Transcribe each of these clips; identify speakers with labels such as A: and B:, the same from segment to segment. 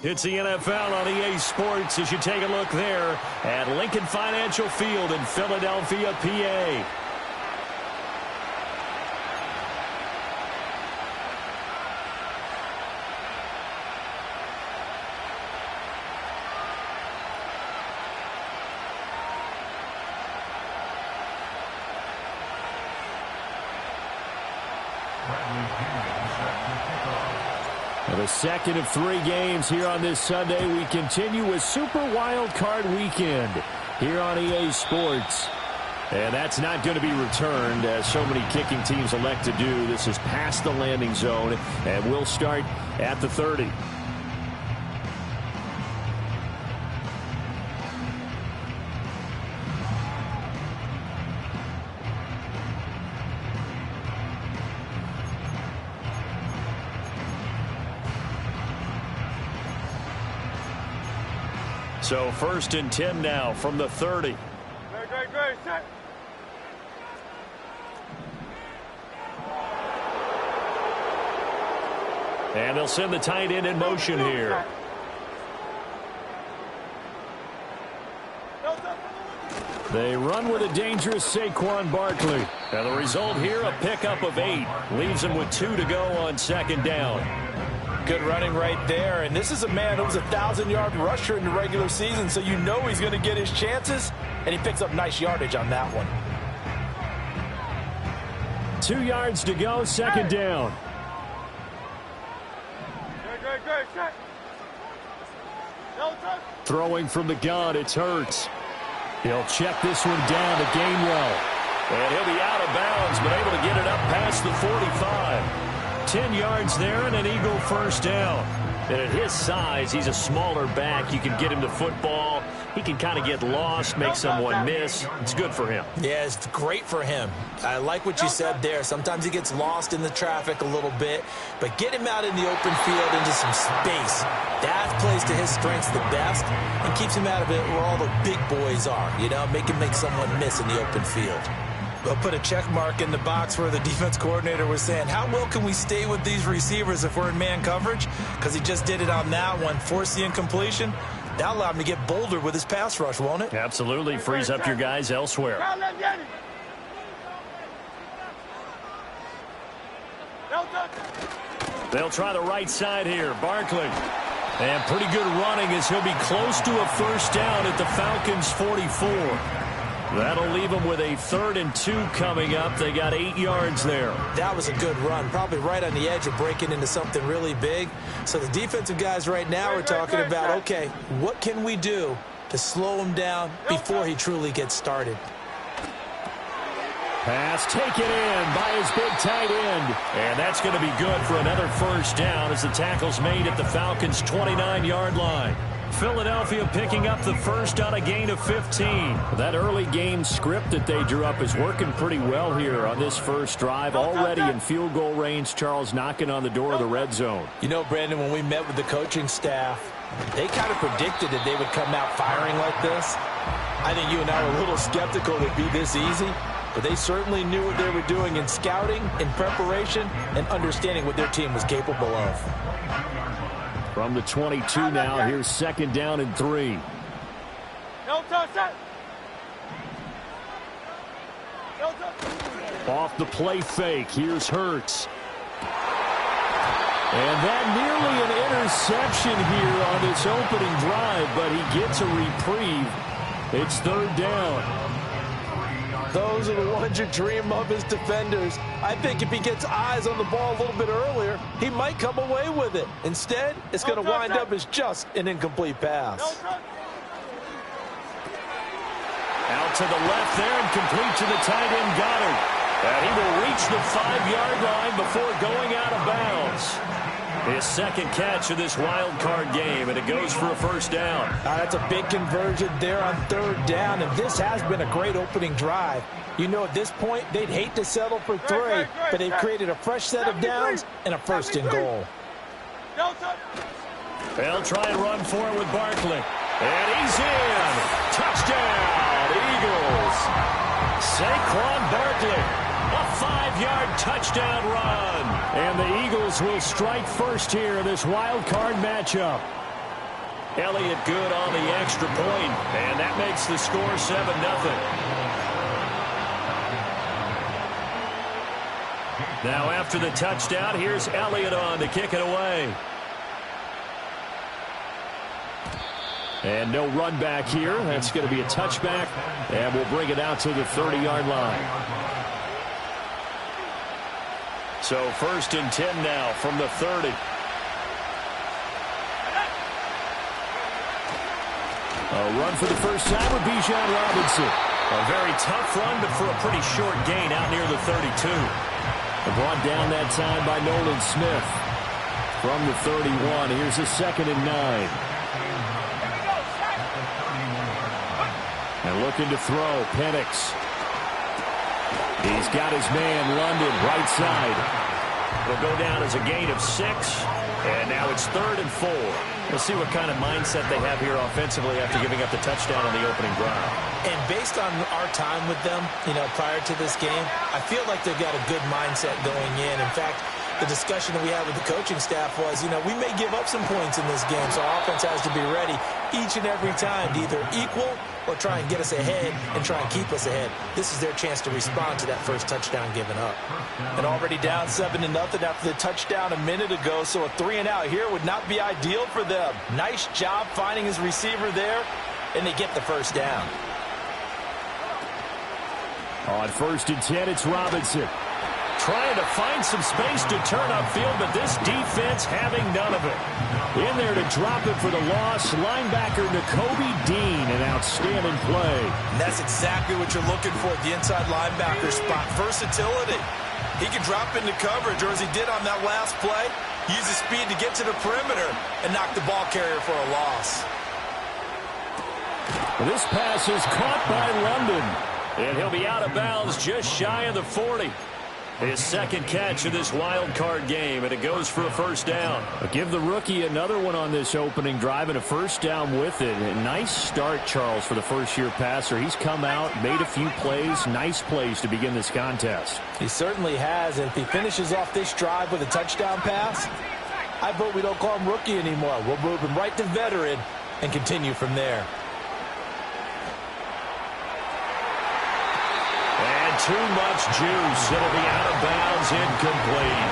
A: It's the NFL on EA Sports as you take a look there at Lincoln Financial Field in Philadelphia, PA. The second of 3 games here on this Sunday. We continue with Super Wild Card Weekend here on EA Sports. And that's not going to be returned, as so many kicking teams elect to do. This is past the landing zone, and we'll start at the 30. So 1st and 10 now from the 30.
B: Great, set.
A: And they'll send the tight end in motion here. They run with a dangerous Saquon Barkley. And the result here, a pickup of 8. Leaves them with 2 to go on 2nd down.
C: Good running right there, and this is a man who was a 1,000-yard rusher in the regular season, so you know he's going to get his chances, and he picks up nice yardage on that one.
A: 2 yards to go, 2nd down.
B: Great, set.
A: Throwing from the gun, it's Hurts. He'll check this one down to Gainwell. And he'll be out of bounds, but able to get it up past the 45. 10 yards there and an Eagle 1st down. And at his size, he's a smaller back. You can get him to football. He can kind of get lost, make someone miss. It's good for him.
C: Yeah, it's great for him. I like what you said there. Sometimes he gets lost in the traffic a little bit, but get him out in the open field into some space. That plays to his strengths the best and keeps him out of it where all the big boys are. You know, make him make someone miss in the open field. We'll put a check mark in the box where the defense coordinator was saying, how well can we stay with these receivers if we're in man coverage? Because he just did it on that one, force the incompletion. That'll allow him to get bolder with his pass rush, won't it?
A: Absolutely. Frees up your guys elsewhere. They'll try the right side here. Barkley. And pretty good running as he'll be close to a 1st down at the Falcons' 44. That'll leave them with a 3rd and 2 coming up. They got 8 yards there.
C: That was a good run, probably right on the edge of breaking into something really big. So the defensive guys right now are talking about, okay, what can we do to slow him down before he truly gets started?
A: Pass taken in by his big tight end. And that's going to be good for another 1st down as the tackle's made at the Falcons' 29-yard line. Philadelphia picking up the 1st on a gain of 15. That early game script that they drew up is working pretty well here on this 1st drive. Already in field goal range, Charles knocking on the door of the red zone.
C: You know, Brandon, when we met with the coaching staff, they kind of predicted that they would come out firing like this. I think you and I were a little skeptical it'd be this easy, but they certainly knew what they were doing in scouting, in preparation, and understanding what their team was capable of.
A: From the 22 now, here's 2nd down and 3. Off the play fake, here's Hurts. And that nearly an interception here on this opening drive, but he gets a reprieve. It's 3rd down.
C: Those are the ones you dream of as defenders. I think if he gets eyes on the ball a little bit earlier, he might come away with it. Instead, it's going to wind up as just an incomplete pass.
A: Out to the left there and complete to the tight end Goddard. And he will reach the 5-yard line before going out of bounds. His 2nd catch of this wild card game, and it goes for a 1st down.
C: That's a big conversion there on 3rd down, and this has been a great opening drive. You know, at this point, they'd hate to settle for 3, but they've created a fresh set of downs and a 1st and goal.
A: They'll try and run for it with Barkley. And he's in. Touchdown, Eagles. Saquon Barkley. A 5-yard touchdown run. And the Eagles will strike first here in this wild card matchup. Elliott good on the extra point, and that makes the score 7-0. Now after the touchdown, here's Elliott on to kick it away. And no run back here. That's going to be a touchback, and we'll bring it out to the 30-yard line. So 1st and 10 now from the 30. A run for the first time with Bijan Robinson. A very tough run, but for a pretty short gain out near the 32. Brought down that time by Nolan Smith. From the 31, here's a 2nd and 9. And looking to throw, Penix. He's got his man, London, right side. It'll go down as a gain of 6, and now it's 3rd and 4. We'll see what kind of mindset they have here offensively after giving up the touchdown on the opening drive. And based on our time with them, prior to this game, I feel like they've got a good mindset going in. In fact, the discussion that we had with the coaching staff was, we may give up some points in this game, so our offense has to be ready each and every time to either equal or try and get us ahead and try and keep us ahead. This is their chance to respond to that first touchdown given up. And already down 7-0 after the touchdown a minute ago, so a 3-and-out here would not be ideal for them. Nice job finding his receiver there, and they get the first down. On 1st and 10, it's Robinson. Trying to find some space to turn upfield, but this defense having none of it. In there to drop it for the loss, linebacker Nakobe Dean, an outstanding play.
C: And that's exactly what you're looking for at the inside linebacker spot, versatility. He can drop into coverage, or as he did on that last play, use his speed to get to the perimeter and knock the ball carrier for a loss.
A: This pass is caught by London, and he'll be out of bounds just shy of the 40. His 2nd catch of this wild card game, and it goes for a first down. Give the rookie another one on this opening drive and a first down with it. A nice start, Charles, for the first-year passer. He's come out, made a few plays, nice plays to begin this contest.
C: He certainly has, and if he finishes off this drive with a touchdown pass, I vote we don't call him rookie anymore. We'll move him right to veteran and continue from there.
A: Too much juice. It'll be out of bounds, incomplete.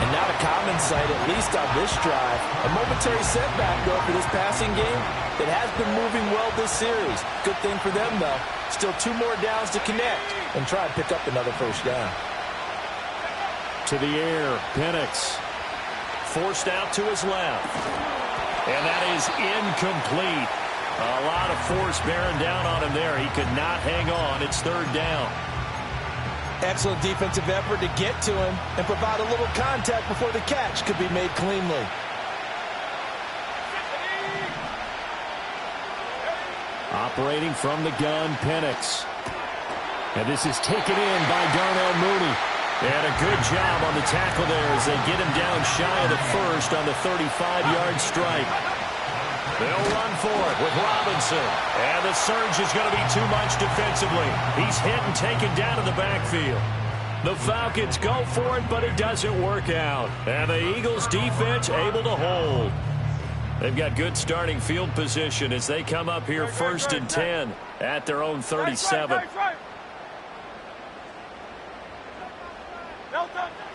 C: And not a common sight, at least on this drive. A momentary setback, though, for this passing game that has been moving well this series. Good thing for them, though. Still 2 more downs to connect and try and pick up another first down.
A: To the air, Penix. Forced out to his left. And that is incomplete. A lot of force bearing down on him there. He could not hang on. It's 3rd down.
C: Excellent defensive effort to get to him and provide a little contact before the catch could be made cleanly.
A: Operating from the gun, Penix. And this is taken in by Darnell Mooney. And a good job on the tackle there as they get him down shy of the 1st on the 35-yard strike. They'll run for it with Robinson. And the surge is going to be too much defensively. He's hit and taken down in the backfield. The Falcons go for it, but it doesn't work out. And the Eagles defense able to hold. They've got good starting field position as they come up here 1st and 10 at their own 37.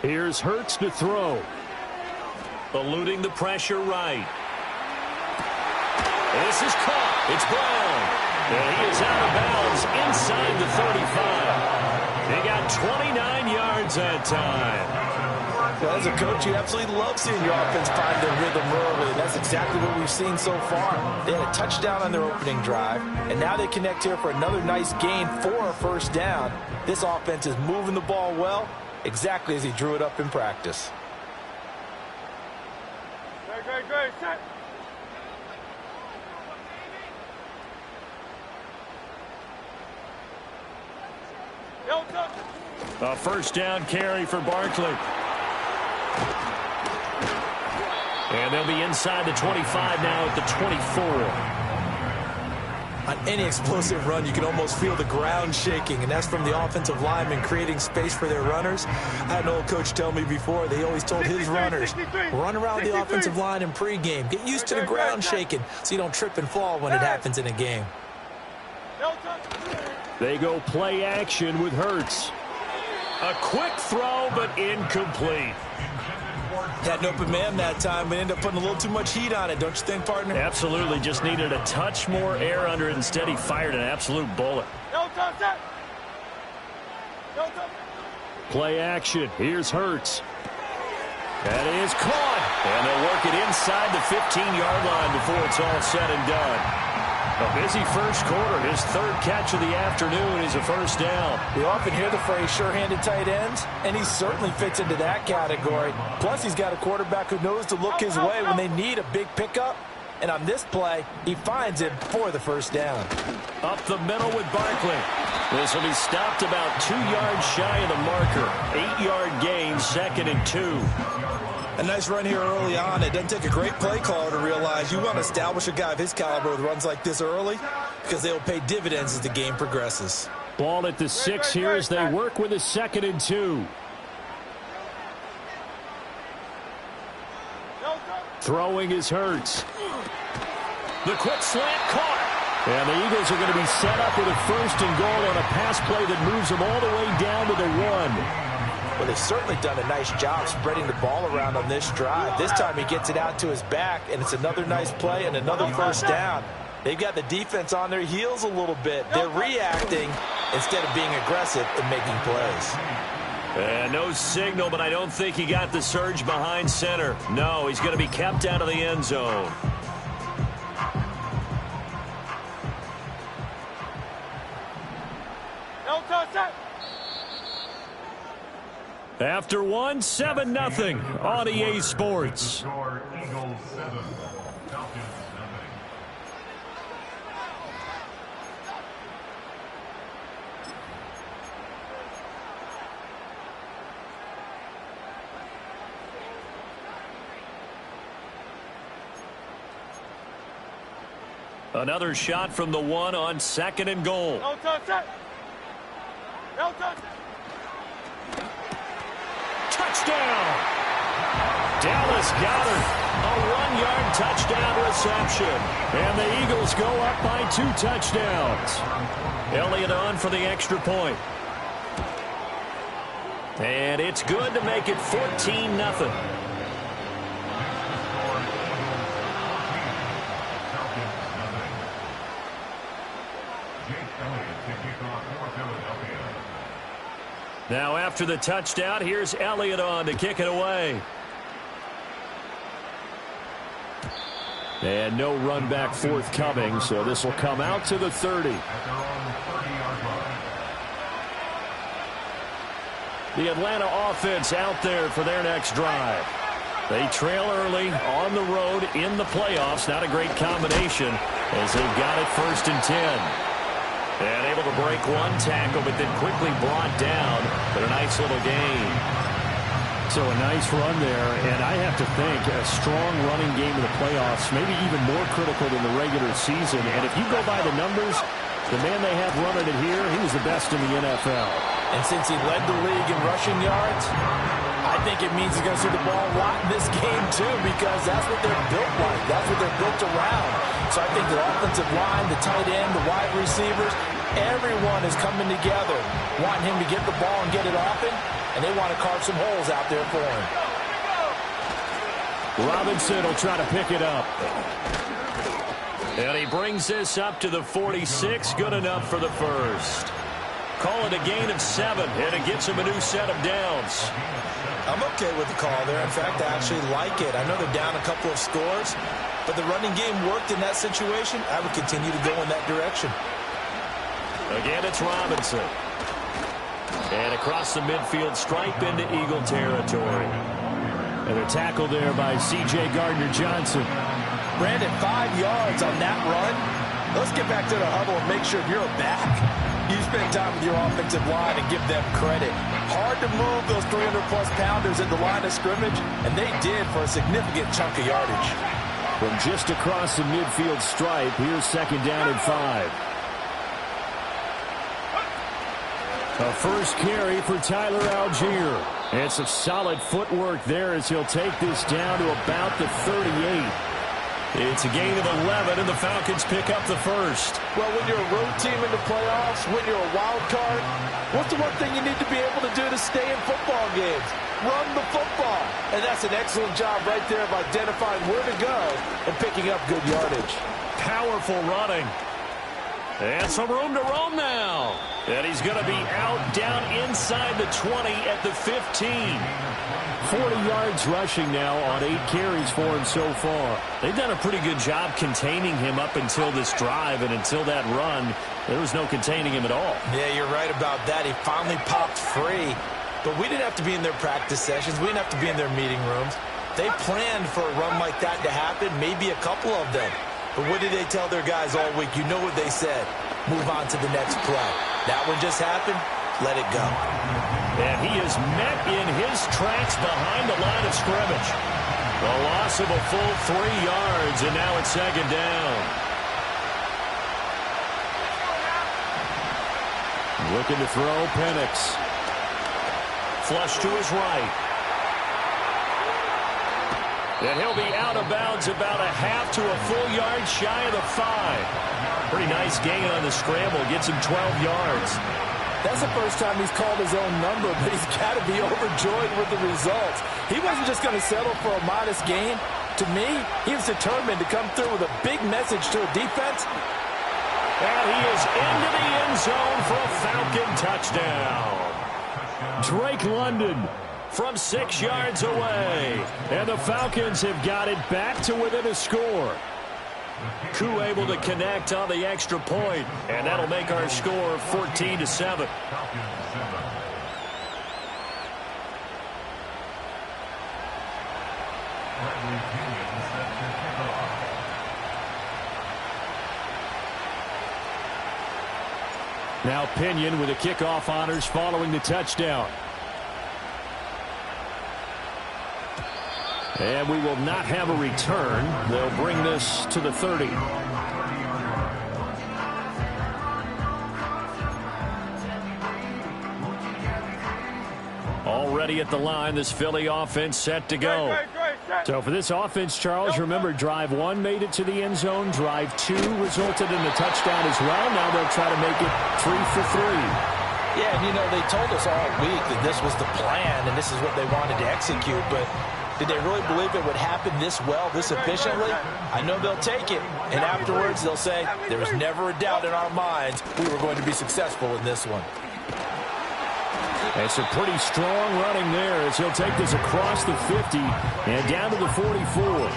A: Here's Hurts to throw. Eluding the pressure right. This is caught. It's Brown. And he is out of bounds inside the 35. He got 29 yards that time.
C: Well, as a coach, you absolutely love seeing your offense find their rhythm early. That's exactly what we've seen so far. They had a touchdown on their opening drive, and now they connect here for another nice gain for a first down. This offense is moving the ball well, exactly as he drew it up in practice.
B: Great, set.
A: A first down carry for Barkley. And they'll be inside the 25 now at the 24.
C: On any explosive run, you can almost feel the ground shaking, and that's from the offensive linemen creating space for their runners. I had an old coach tell me before, they always told his runners, run around the offensive line in pregame. Get used to the ground shaking so you don't trip and fall when it happens in a game.
A: They go play action with Hurts. A quick throw, but incomplete.
C: Had an open man that time, but ended up putting a little too much heat on it, don't you think, partner?
A: Absolutely. Just needed a touch more air under it. Instead, he fired an absolute bullet. Play action. Here's Hurts. That is caught. And they'll work it inside the 15-yard line before it's all said and done. A busy first quarter. His third catch of the afternoon is a first down.
C: We often hear the phrase sure-handed tight ends, and he certainly fits into that category. Plus, he's got a quarterback who knows to look his way when they need a big pickup. And on this play, he finds him for the first down.
A: Up the middle with Barkley. This will be stopped about 2 yards shy of the marker. 8-yard gain, 2nd and 2.
C: A nice run here early on. It doesn't take a great play caller to realize you want to establish a guy of his caliber with runs like this early because they will pay dividends as the game progresses.
A: Ball at the 6 here as they work with a 2nd and 2. Throwing is Hurts. The quick slant caught. And the Eagles are going to be set up with a 1st and goal on a pass play that moves them all the way down to the 1.
C: Well, they've certainly done a nice job spreading the ball around on this drive. This time he gets it out to his back, and it's another nice play and another first down. They've got the defense on their heels a little bit. They're reacting instead of being aggressive and making plays.
A: And no signal, but I don't think he got the surge behind center. No, he's going to be kept out of the end zone. After 1, 7-0 on EA Sports. Another shot from the 1 on 2nd and goal. Touchdown! Dallas Goedert, a 1-yard touchdown reception. And the Eagles go up by 2 touchdowns. Elliott on for the extra point. And it's good to make it 14-0. Now after the touchdown, here's Elliott on to kick it away. And no run back forthcoming, so this will come out to the 30. The Atlanta offense out there for their next drive. They trail early on the road in the playoffs. Not a great combination as they've got it 1st and 10. And able to break 1 tackle, but then quickly brought down. But a nice little gain. So a nice run there, and I have to think a strong running game in the playoffs, maybe even more critical than the regular season. And if you go by the numbers, the man they have running it here, he was the best in the NFL.
C: And since he led the league in rushing yards, I think it means he's going to see the ball a lot in this game, too, because that's what they're built like. That's what they're built around. So I think the offensive line, the tight end, the wide receivers, everyone is coming together, wanting him to get the ball and get it often, and they want to carve some holes out there for him.
A: Robinson will try to pick it up. And he brings this up to the 46. Good enough for the first. Call it a gain of 7, and it gets him a new set of downs.
C: I'm okay with the call there. In fact, I actually like it. I know they're down a couple of scores, but the running game worked in that situation. I would continue to go in that direction.
A: Again, it's Robinson. And across the midfield stripe into Eagle territory. And they're tackled there by C.J. Gardner-Johnson.
C: Brandon, 5 yards on that run. Let's get back to the huddle and make sure you're back. You spend time with your offensive line and give them credit. Hard to move those 300-plus pounders at the line of scrimmage, and they did for a significant chunk of yardage.
A: From just across the midfield stripe, here's 2nd down and 5. A first carry for Tyler Algier. And some solid footwork there as he'll take this down to about the 38. It's a gain of 11, and the Falcons pick up the first.
C: Well, when you're a road team in the playoffs, when you're a wild card, what's the one thing you need to be able to do to stay in football games? Run the football. And that's an excellent job right there of identifying where to go and picking up good yardage.
A: Powerful running. And some room to roam now. And he's going to be out down inside the 20 at the 15. 40 yards rushing now on 8 carries for him so far. They've done a pretty good job containing him up until this drive, and until that run, there was no containing him at all.
C: Yeah, you're right about that. He finally popped free. But we didn't have to be in their practice sessions. We didn't have to be in their meeting rooms. They planned for a run like that to happen, maybe a couple of them. But what did they tell their guys all week? You know what they said. Move on to the next play. That one just happened. Let it go.
A: And he is met in his tracks behind the line of scrimmage. A loss of a full 3 yards, and now it's 2nd down. Looking to throw, Penix. Flush to his right. And he'll be out of bounds about a half to a full yard shy of the 5. Pretty nice gain on the scramble. Gets him 12 yards.
C: That's the first time he's called his own number, but he's got to be overjoyed with the results. He wasn't just going to settle for a modest gain. To me, he was determined to come through with a big message to a defense.
A: And he is into the end zone for a Falcon touchdown. Drake London from 6 yards away. And the Falcons have got it back to within a score. Koo able to connect on the extra point, and that'll make our score 14-7. Now Pinion with the kickoff honors following the touchdown. And we will not have a return. They'll bring this to the 30. Already at the line, this Philly offense set to go. So for this offense, Charles, remember drive 1 made it to the end zone. Drive 2 resulted in the touchdown as well. Now they'll try to make it 3 for 3.
C: Yeah, and you know, they told us all week that this was the plan and this is what they wanted to execute, but did they really believe it would happen this well, this efficiently? I know they'll take it, and afterwards they'll say, there was never a doubt in our minds we were going to be successful in this one.
A: It's a pretty strong running there as he'll take this across the 50 and down to the 44.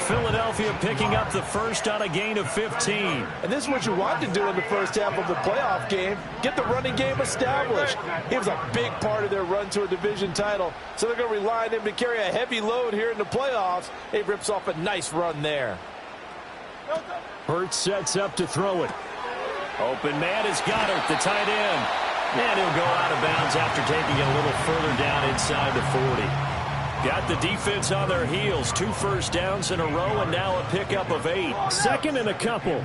A: Philadelphia picking up the first on a gain of 15.
C: And this is what you want to do in the first half of the playoff game. Get the running game established. He was a big part of their run to a division title, so they're going to rely on him to carry a heavy load here in the playoffs. He rips off a nice run there.
A: Hurts sets up to throw it. Open man is Goddard, the tight end. And he'll go out of bounds after taking it a little further down inside the 40. Got the defense on their heels. 2 first downs in a row, and now a pickup of 8. 2nd and a couple.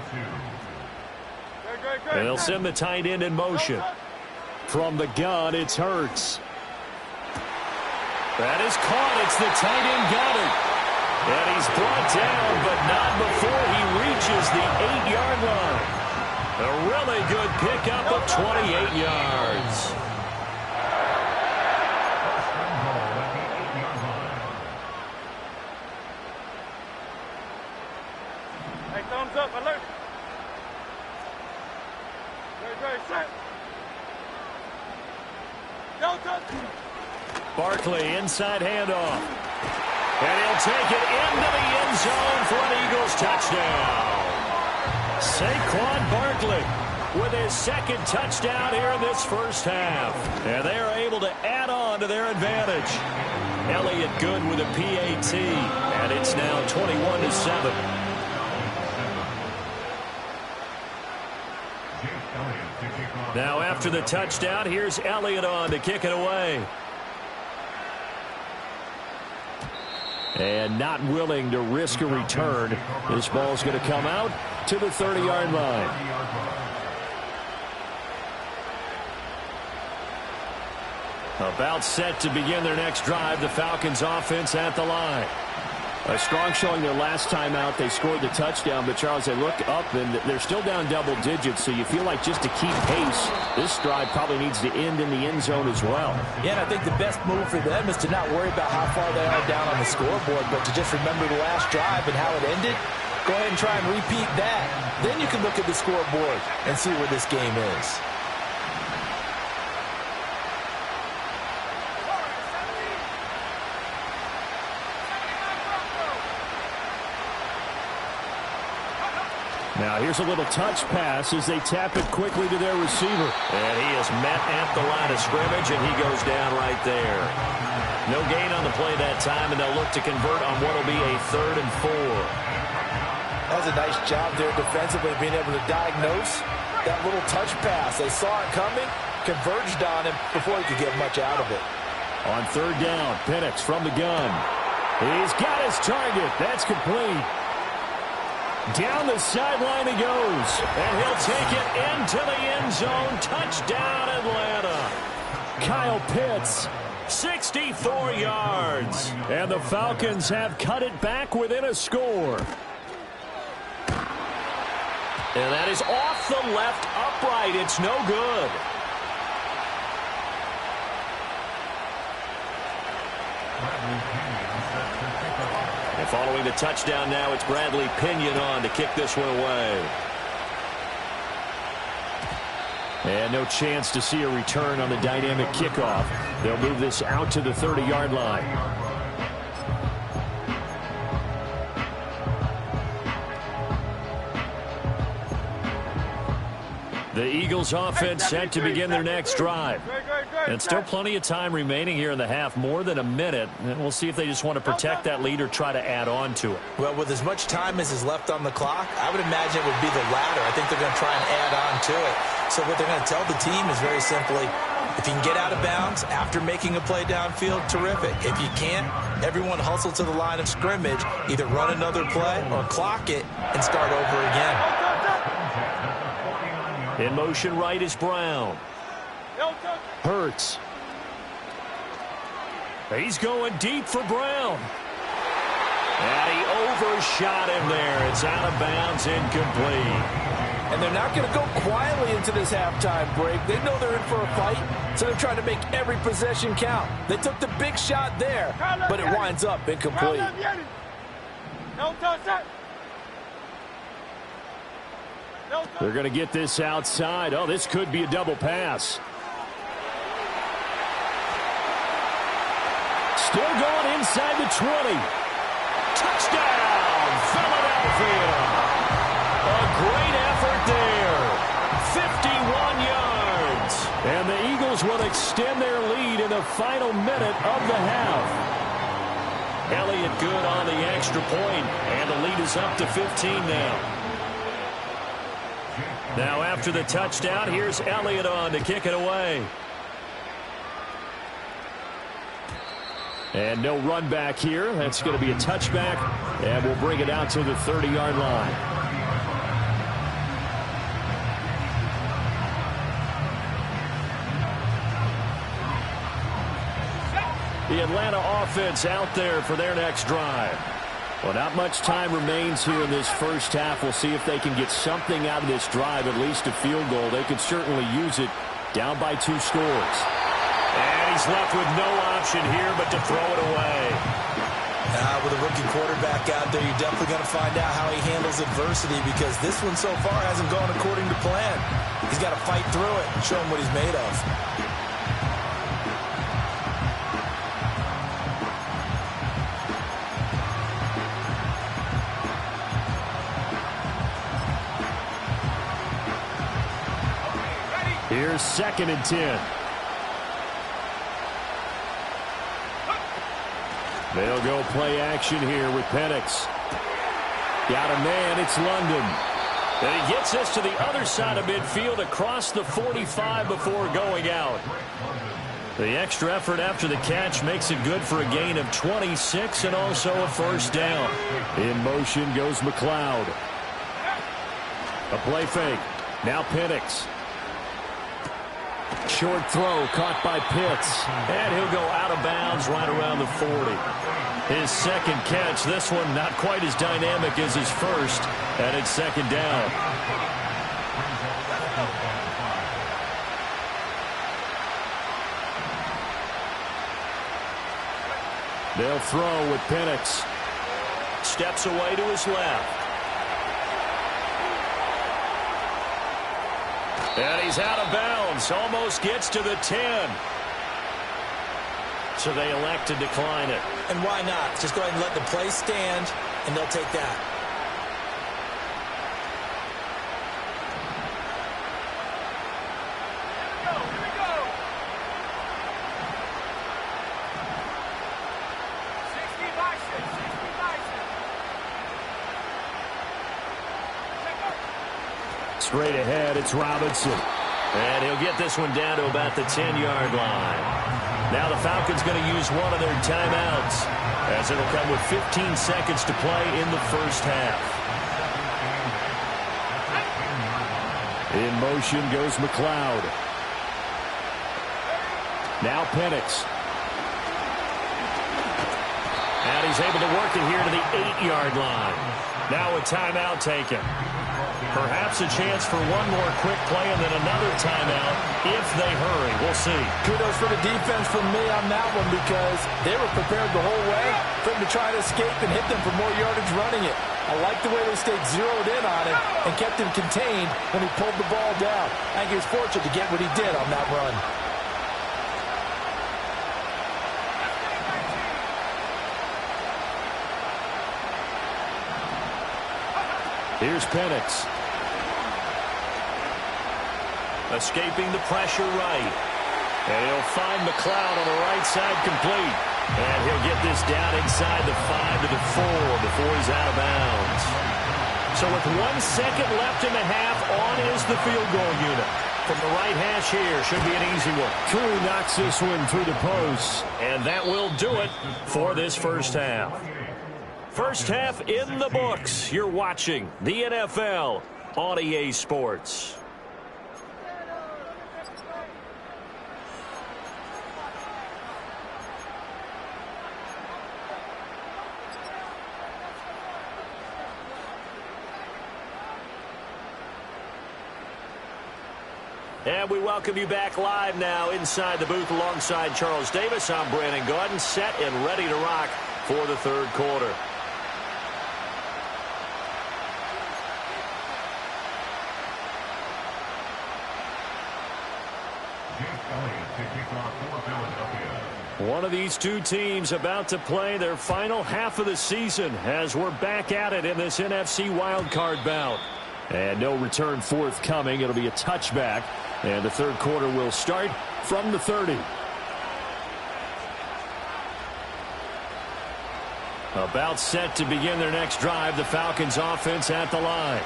A: And they'll send the tight end in motion. From the gun, it's Hurts. That is caught. It's the tight end Goddard. And he's brought down, but not before he reaches the 8-yard line. A really good pickup of 28 yards.
B: Hey, thumbs up, alert. Great, set. Go, touch.
A: Barkley, inside handoff. And he'll take it into the end zone for an Eagles touchdown. Saquon Barkley with his 2nd touchdown here in this first half. And they are able to add on to their advantage. Elliott good with a PAT. And it's now 21-7. Now after the touchdown, here's Elliott on to kick it away. And not willing to risk a return. This ball's going to come out to the 30-yard line. About set to begin their next drive. The Falcons offense at the line.
D: A strong showing their last time out. They scored the touchdown, but Charles, they look up and they're still down double digits, so you feel like just to keep pace, this drive probably needs to end in the end zone as well.
C: Yeah, and I think the best move for them is to not worry about how far they are down on the scoreboard, but to just remember the last drive and how it ended. Go ahead and try and repeat that. Then you can look at the scoreboard and see where this game is.
A: Now here's a little touch pass as they tap it quickly to their receiver. And he is met at the line of scrimmage, and he goes down right there. No gain on the play that time, and they'll look to convert on what will be a 3rd and 4.
C: That was a nice job there defensively, being able to diagnose that little touch pass. They saw it coming, converged on him before he could get much out of it.
A: On 3rd down, Penix from the gun. He's got his target. That's complete. Down the sideline he goes, and he'll take it into the end zone. Touchdown, Atlanta. Kyle Pitts, 64 yards. And the Falcons have cut it back within a score. And that is off the left upright. It's no good. And following the touchdown now, it's Bradley Pinion on to kick this one away. And no chance to see a return on the dynamic kickoff. They'll move this out to the 30-yard line. The Eagles offense set to begin their next drive. And still plenty of time remaining here in the half, more than a minute. And we'll see if they just want to protect that lead or try to add on to it.
C: Well, with as much time as is left on the clock, I would imagine it would be the latter. I think they're going to try and add on to it. So what they're going to tell the team is very simply, if you can get out of bounds after making a play downfield, terrific. If you can't, everyone hustle to the line of scrimmage, either run another play or clock it and start over again.
A: In motion right is Brown. Hurts. He's going deep for Brown. And he overshot him there. It's out of bounds, incomplete.
C: And they're not going to go quietly into this halftime break. They know they're in for a fight, so they're trying to make every possession count. They took the big shot there, but it winds up incomplete.
A: They're going to get this outside. Oh, this could be a double pass. Still going inside the 20. Touchdown, Philadelphia. A great effort there. 51 yards. And the Eagles will extend their lead in the final minute of the half. Elliott good on the extra point, and the lead is up to 15 now. Now after the touchdown, here's Elliott on to kick it away. And no run back here. That's going to be a touchback, and we'll bring it out to the 30-yard line. The Atlanta offense out there for their next drive. Well, not much time remains here in this first half. We'll see if they can get something out of this drive, at least a field goal. They could certainly use it down by 2 scores. And he's left with no option here but to throw it away.
C: With a rookie quarterback out there, you're definitely going to find out how he handles adversity, because this one so far hasn't gone according to plan. He's got to fight through it and show him what he's made of.
A: Here's 2nd and 10. They'll go play action here with Penix. Got a man, it's London. And he gets us to the other side of midfield across the 45 before going out. The extra effort after the catch makes it good for a gain of 26 and also a first down.
D: In motion goes McLeod. A play fake. Now Penix. Short throw caught by Pitts.
A: And he'll go out of bounds right around the 40. His second catch, this one not quite as dynamic as his first, and it's second down.
D: They'll throw with Penix.
A: Steps away to his left. And he's out of bounds. Almost gets to the 10. So they elect to decline it.
C: And why not? Just go ahead and let the play stand, and they'll take that.
D: Straight ahead, it's Robinson.
A: And he'll get this one down to about the 10-yard line. Now the Falcons going to use one of their timeouts, as it'll come with 15 seconds to play in the first half.
D: In motion goes McLeod. Now Penix.
A: And he's able to work it here to the 8-yard line. Now a timeout taken. Perhaps a chance for one more quick play and then another timeout if they hurry. We'll see.
C: Kudos for the defense from me on that one, because they were prepared the whole way for him to try to escape and hit them for more yardage running it. I like the way they stayed zeroed in on him and kept him contained when he pulled the ball down. I think he was fortunate to get what he did on that run.
D: Here's Penix.
A: Escaping the pressure right. And he'll find McLeod on the right side complete. And he'll get this down inside the 5 to the 4 before he's out of bounds. So with 1 second left in the half, on is the field goal unit. From the right hash here, should be an easy one.
D: True knocks this one through the post.
A: And that will do it for this first half. First half in the books. You're watching the NFL on EA Sports. And we welcome you back live now inside the booth alongside Charles Davis. I'm Brandon Gaudin, set and ready to rock for the third quarter. One of these two teams about to play their final half of the season as we're back at it in this NFC wildcard bout.
D: And no return forthcoming. It'll be a touchback. And the third quarter will start from the 30. About set to begin their next drive. The Falcons offense at the line.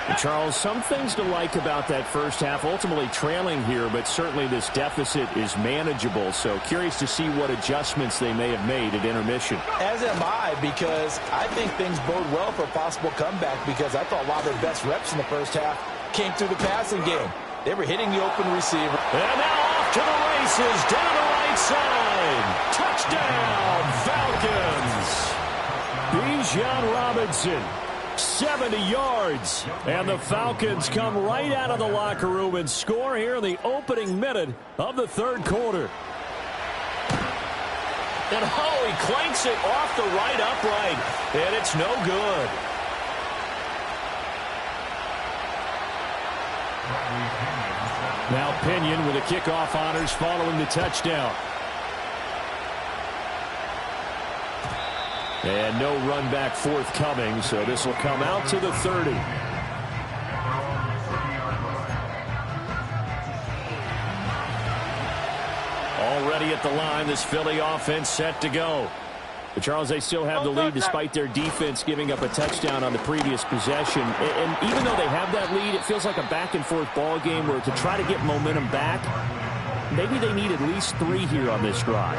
D: And Charles, some things to like about that first half. Ultimately trailing here, but certainly this deficit is manageable. So curious to see what adjustments they may have made at intermission.
C: As am I, because I think things bode well for a possible comeback, because I thought a lot of their best reps in the first half came through the passing game. They were hitting the open receiver.
A: And now off to the races, down the right side. Touchdown, Falcons.
D: Bijan Robinson, 70 yards. And the Falcons come right out of the locker room and score here in the opening minute of the third quarter.
A: And he clanks it off the right upright. And it's no good.
D: Now Pinion with the kickoff honors following the touchdown. And no run back forthcoming, so this will come out to the 30. Already at the line, this Philly offense set to go. But Charles, they still have the lead despite their defense giving up a touchdown on the previous possession. And even though they have that lead, it feels like a back-and-forth ball game where to try to get momentum back, maybe they need at least 3 here on this drive.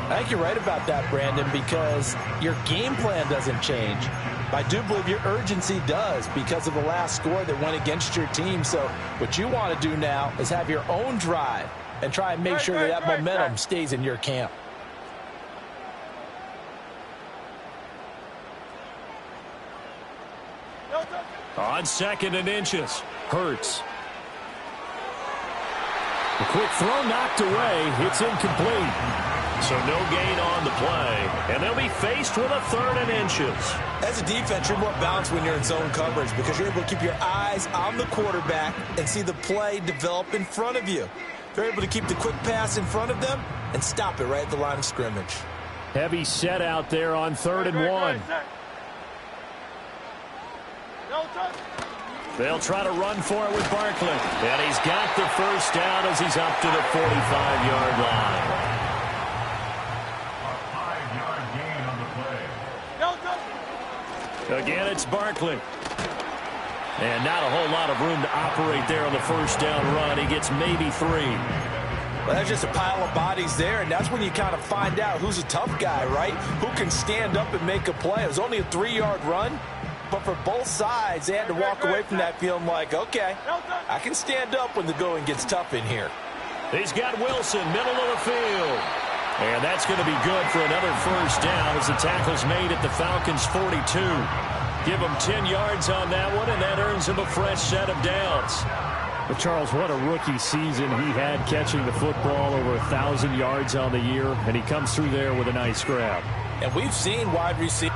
C: I think you're right about that, Brandon, because your game plan doesn't change. I do believe your urgency does because of the last score that went against your team. So what you want to do now is have your own drive and try and make sure that momentum stays in your camp.
A: On 2nd and inches.
D: Hurts. A quick throw knocked away. It's incomplete.
A: So no gain on the play. And they'll be faced with a 3rd and inches.
C: As a defense, you're more balanced when you're in zone coverage because you're able to keep your eyes on the quarterback and see the play develop in front of you. They're able to keep the quick pass in front of them and stop it right at the line of scrimmage.
D: Heavy set out there on 3rd and 1.
A: They'll try to run for it with Barkley. And he's got the first down as he's up to the 45-yard line.
E: A 5-yard gain on the play.
A: Again, it's Barkley. And not a whole lot of room to operate there on the first down run. He gets maybe 3.
C: Well, that's just a pile of bodies there, and that's when you kind of find out who's a tough guy, right? Who can stand up and make a play. It was only a 3-yard run. But for both sides, they had to walk away from that feeling like, okay, I can stand up when the going gets tough in here.
A: He's got Wilson, middle of the field. And that's going to be good for another first down as the tackle's made at the Falcons' 42. Give him 10 yards on that one, and that earns him a fresh set of downs.
D: But Charles, what a rookie season he had catching the football, over 1,000 yards on the year, and he comes through there with a nice grab.
C: And we've seen wide receivers.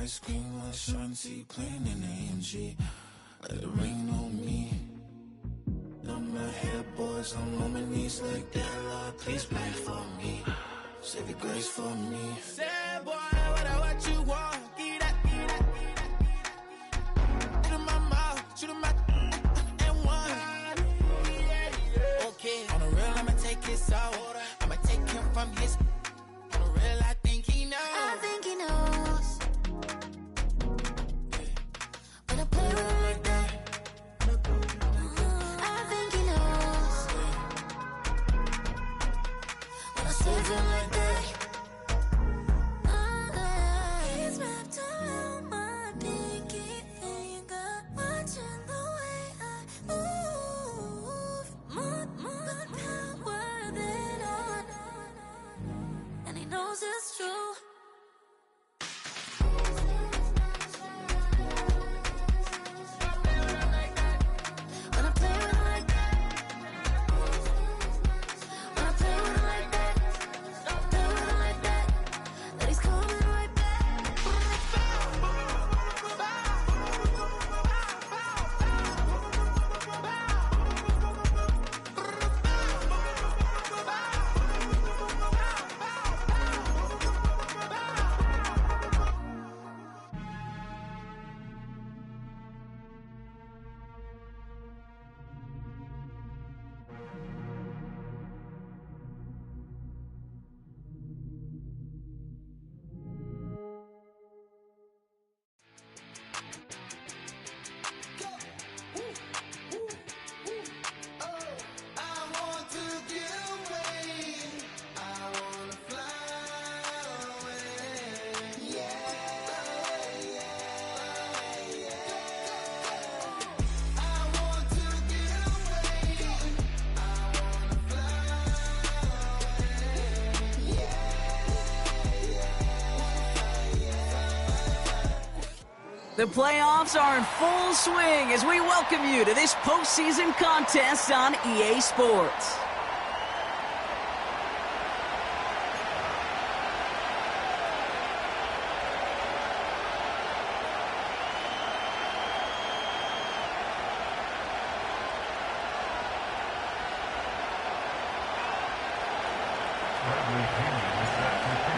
F: Ice cream, my shanty playing in AMG. Let it rain on me. On my head, boys, I'm on my knees like that. Lord, please pray for me. Save your grace for me. Say, boy, what you want? Get that. Shoot in my mouth, shoot in my and one. Okay, on the real, I'ma take his out. I'ma take him from his. On the real, I think he knows.
G: I think he knows.
H: The playoffs are in full swing as we welcome you to this postseason contest on EA Sports.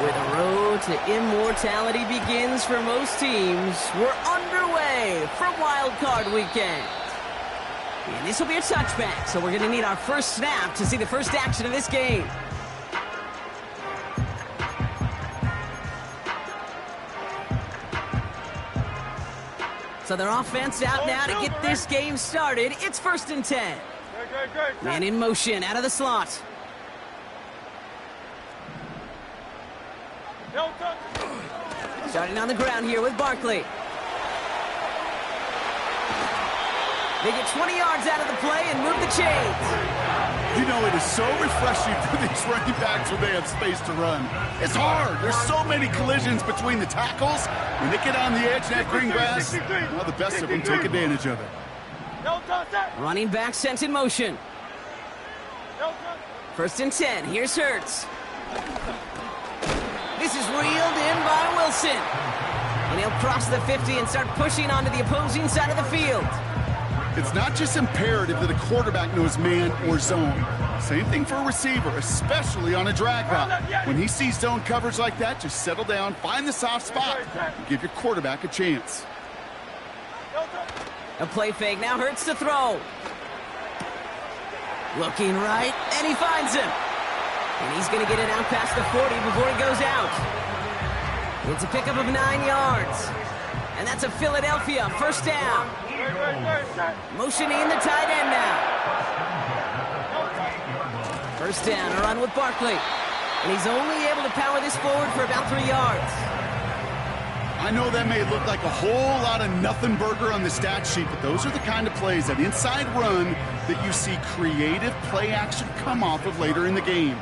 H: Where the road to immortality begins for most teams, we're underway for Wild Card Weekend. And this will be a touchback, so we're going to need our first snap to see the first action of this game. So their offense out now to get this game started. It's 1st and 10. Man in motion out of the slot. Starting on the ground here with Barkley. They get 20 yards out of the play and move the chains.
I: You know, it is so refreshing for these running backs when they have space to run. It's hard. There's so many collisions between the tackles. When they get on the edge of that green grass, well, the best of them take advantage of it.
H: Running back sent in motion. 1st and 10. Here's Hurts. This is reeled in by Wilson. And he'll cross the 50 and start pushing onto the opposing side of the field.
I: It's not just imperative that a quarterback knows man or zone. Same thing for a receiver, especially on a drag route. When he sees zone coverage like that, just settle down, find the soft spot, and give your quarterback a chance.
H: A play fake, now Hurts to throw. Looking right, and he finds him. And he's going to get it out past the 40 before he goes out. It's a pickup of 9 yards. And that's a Philadelphia 1st down. Motioning the tight end now. 1st down, a run with Barkley. And he's only able to power this forward for about 3 yards.
I: I know that may look like a whole lot of nothing burger on the stat sheet, but those are the kind of plays, that inside run, that you see creative play action come off of later in the game.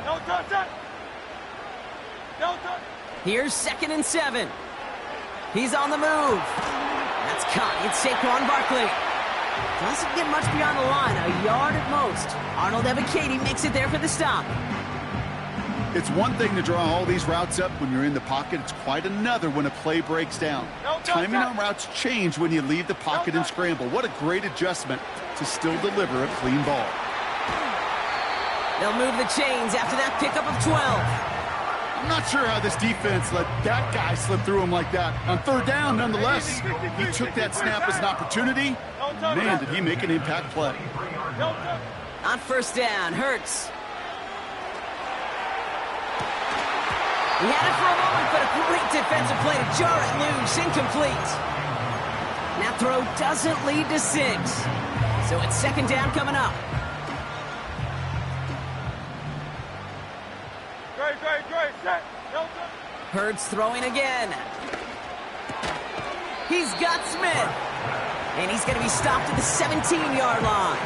H: Here's 2nd and 7. He's on the move. That's caught. It's Saquon Barkley. Doesn't get much beyond the line, a yard at most. Arnold Ebiketie makes it there for the stop.
I: It's one thing to draw all these routes up when you're in the pocket. It's quite another when a play breaks down. Timing on routes change when you leave the pocket and scramble. What a great adjustment to still deliver a clean ball.
H: They'll move the chains after that pickup of 12.
I: I'm not sure how this defense let that guy slip through him like that. On 3rd down, nonetheless, he took that snap as an opportunity. Man, did he make an impact play.
H: On 1st down, Hurts. He had it for a moment, but a great defensive play to jar it loose, incomplete. That throw doesn't lead to 6. So it's 2nd down coming up. Hurts throwing again. He's got Smith. And he's going to be stopped at the 17-yard line.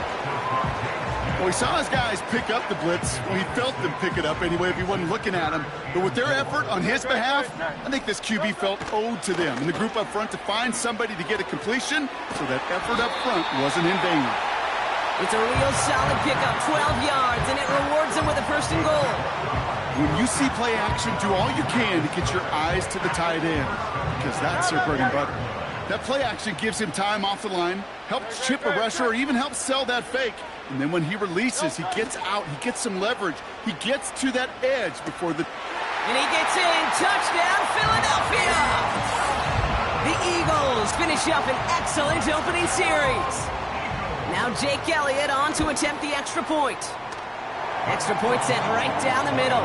I: Well, we saw his guys pick up the blitz. Well, he felt them pick it up anyway if he wasn't looking at him. But with their effort on his behalf, I think this QB felt owed to them and the group up front to find somebody to get a completion, so that effort up front wasn't in vain.
H: It's a real solid pickup, 12 yards, and it rewards them with a 1st and goal.
I: When you see play action, do all you can to get your eyes to the tight end, because that's their bread and butter. That play action gives him time off the line, helps chip a rusher, or even helps sell that fake. And then when he releases, he gets out, he gets some leverage. He gets to that edge before the...
H: And he gets in. Touchdown, Philadelphia! The Eagles finish up an excellent opening series. Now Jake Elliott on to attempt the extra point. Extra point sent right down the middle.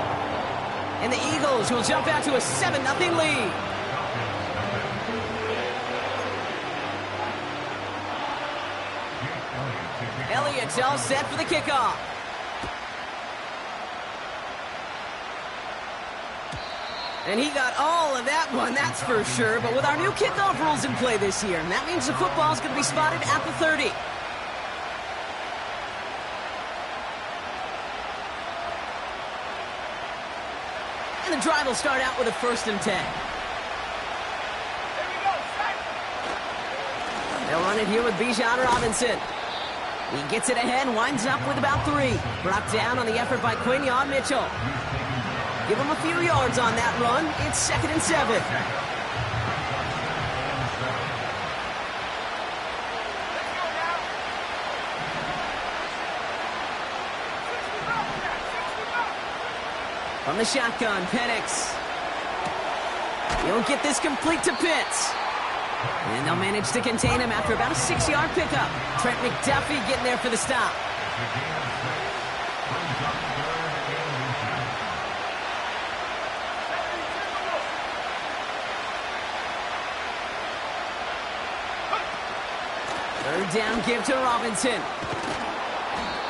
H: And the Eagles will jump out to a 7-0 lead. Elliott's all set for the kickoff. And he got all of that one, that's for sure. But with our new kickoff rules in play this year, that means the football's going to be spotted at the 30. And the drive will start out with a 1st and 10. run it here with Bijan Robinson. He gets it ahead, winds up with about 3. Brought down on the effort by Quinion Mitchell. Give him a few yards on that run. It's 2nd and 7. From the shotgun, Penix. He'll get this complete to Pitts. And they'll manage to contain him after about a 6-yard pickup. Trent McDuffie getting there for the stop. Third down give to Robinson.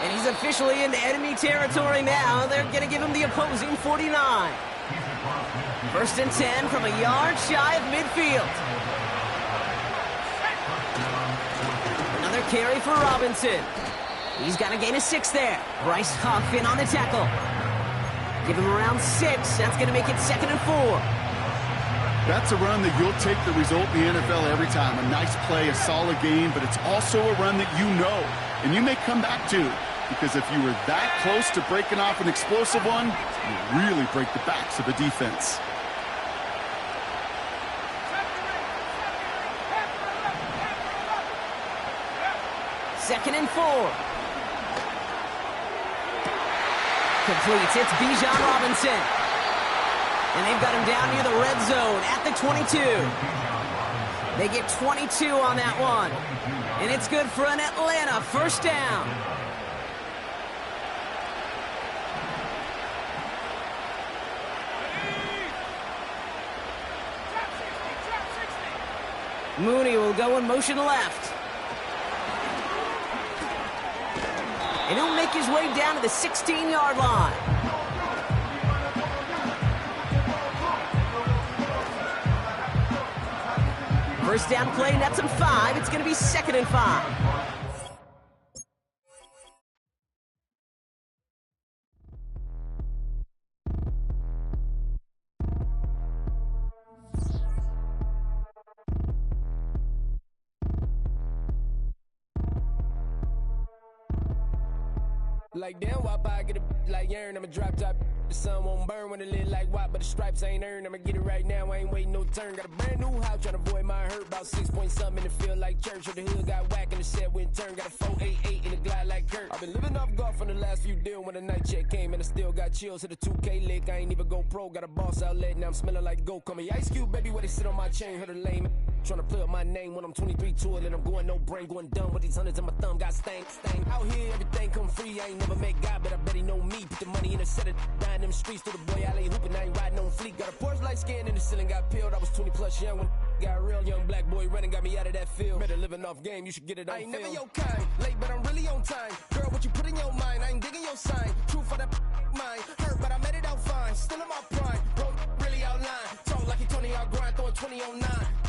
H: And he's officially into enemy territory now. They're going to give him the opposing 49. 1st and 10 from a yard shy of midfield. Another carry for Robinson. He's got a gain of 6 there. Bryce Huff in on the tackle. Give him around 6. That's going to make it 2nd and 4.
I: That's a run that you'll take the result in the NFL every time. A nice play, a solid game, but it's also a run that you know and you may come back to, because if you were that close to breaking off an explosive one, you really break the backs of the defense.
H: Second and 4. Completes. It's Bijan Robinson. And they've got him down near the red zone at the 22. They get 22 on that one. And it's good for an Atlanta 1st down. Mooney will go in motion left. And he'll make his way down to the 16-yard line. First down play, nets him 5. It's going to be 2nd and 5.
J: Like damn, why I get a like urn? I'ma drop top. The sun won't burn when it lit like what, but the stripes ain't earned. I'ma get it right now, I ain't waiting no turn. Got a brand new house, trying to avoid my hurt. About 6 point something in the field like church. Or the hood got whack and the set went turn. Got a 488 in the glide like Kurt. I've been living off golf on the last few deals. When the night check came and I still got chills. Hit a 2K lick, I ain't even go pro. Got a boss outlet, now I'm smelling like gold. Call me Ice Cube, baby, where they sit on my chain. Heard a lame. Trying to play up my name when I'm 23 to it, and I'm going no brain, going dumb with these hundreds in my thumb. Got stank. Out here, everything come free. I ain't never met God, but I bet he know me. Put the money in a set of down them streets. To the boy alley hooping, I ain't riding on fleek. Got a Porsche light skin in the ceiling, got peeled. I was 20 plus young when got real. Young black boy running, got me out of that field. Better living off game, you should get it on film. I ain't never your kind, late but I'm really on time. Girl, what you put in your mind, I ain't digging your sign. True for that mind, hurt but I made it out fine. Still in my prime, bro, really outline. Talk like he 20 out grind, throwing 20 on 9.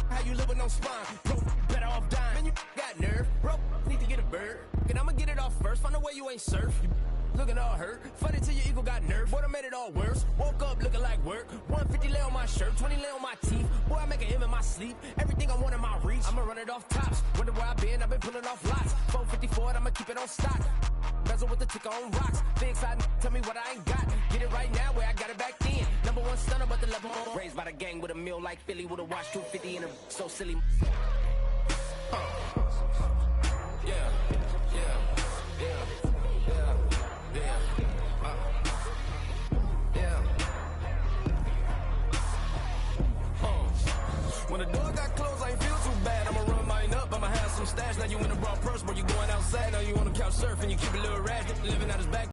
J: How you living on spine? Bro, better off dying. Man, you got nerve. Bro, need to get a bird. And I'ma get it off first. Find a way you ain't surf. You looking all hurt. Funny till your ego got nerve. Boy, I made it all worse. Woke up looking like work. 150 lay on my shirt. 20 lay on my teeth. Boy, I make an M in my sleep. Everything I want in my reach. I'ma run it off tops. Wonder where I been. I've been pulling off lots. 454, I'ma keep it on stock. Bezel with the ticker on rocks. Big side, tell me what I ain't got. Get it right now where I got it back then. Number one stunner, but the level more. Raised by the gang with a meal like Philly with a watch 250 in a so silly. When the door got closed, I ain't feel too bad. I'ma run mine up, I'ma have some stash. Now you in a broad purse, but you going outside. Now you on the couch surfing, you keep a little ratchet, living out his back.